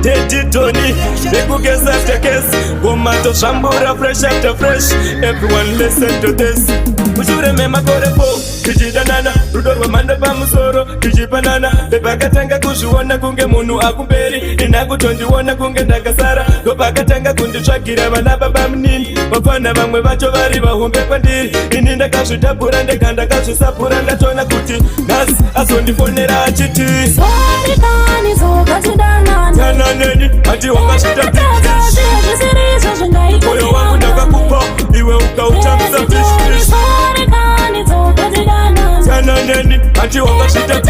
Teddy Tony, they go guess after guess. Womato Shambura, fresh after fresh. Everyone listen to this. Ushure mema korepo, kijidanana, rudorwa manda pamusoro, kijipanana. Bepakatanga kushuona kunge munu akumberi, inakutondiwona kunge ndakasara. Gopakatanga kunditsvagira vana baba munini, vafana vamwe vacho vari vahombe kwandiri. Ini ndakazvidhabhura ndega ndakazvisapura, ndachona kuti nhasi azondifonera achiti tananeni hati wakasvita moyo wangu ndakakupa iwe ukautamisa fishfish tananeni hati wakasvita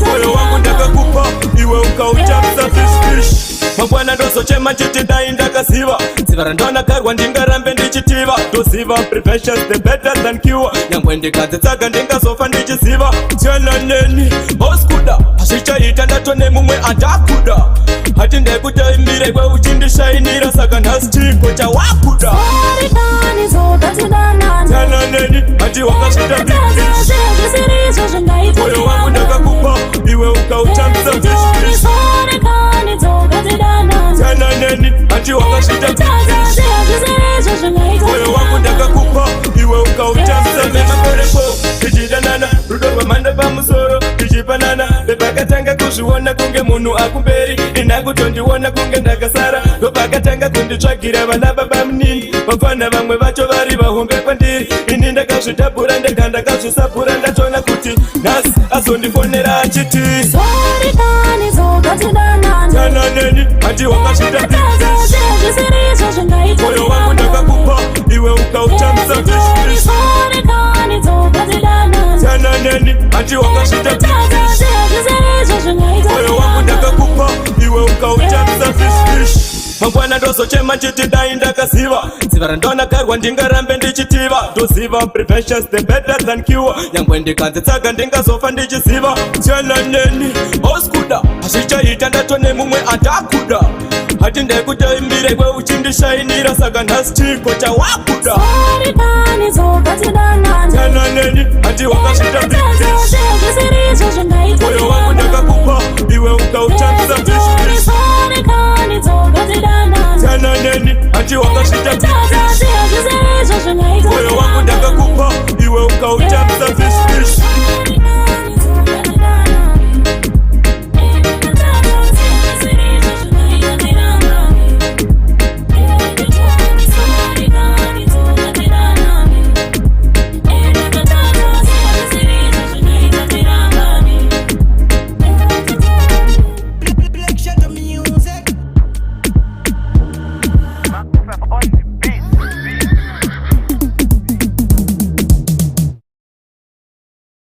moyo wangu ndakakupa iwe ukautamisa fishfish mangwana ndozochema chiti dai ndakaziva dziva randanakarwa ndingarambe ndichitiva toziva prevention the better than cure nyangwe ndikadzitsaka ndingazofa ndichiziva tyananeni oskuda hazvichaita ndatone mumwe andakuda hati ndekutaimbire kweuchindishainira saka nhasi chiko chawakuda tyananeni hati wakasvita moyo wangu ndakakupa iwe ukautamisa fishfish tananeni hati wakasvita moyo wangu ndakakupa iwe ukautamisa memakorepo tichidanana rudo rwamhanda pamusoro tichipanana bepakatanga kuzviona kunge munhu akumberi inakutondiona kunge ndakasara ndopakatanga kunditsvagira vana baba munini vafana vamwe vacho vari vahombe kwandiri ini ndakazvidhabhura ndega ndakazvisapura ndachona kuti nhasi azondifonera achiti tananeni hati wakasvita moyo wangu ndakakupa iwe ukautamisa fishfish tananeni hati wakasvita moyo wangu ndakakupa iwe ukautamisa fishfish mangwana ndozochema chiti dai ndakaziva dziva randanakarwa ndingarambe ndichitiva toziva prevention the better than cure nyangwe ndikanzitsaka ndingazofa ndichiziva tyananeni oskuda hazvichaita ndatone mumwe andakuda hati ndekutaimbire kweuchindishainira saka nhasi chiko chawakuda tyananeni hati wakasvita moyo wangu ndakakupa iwe ukautamisa fishfish tananeni hati wakasvita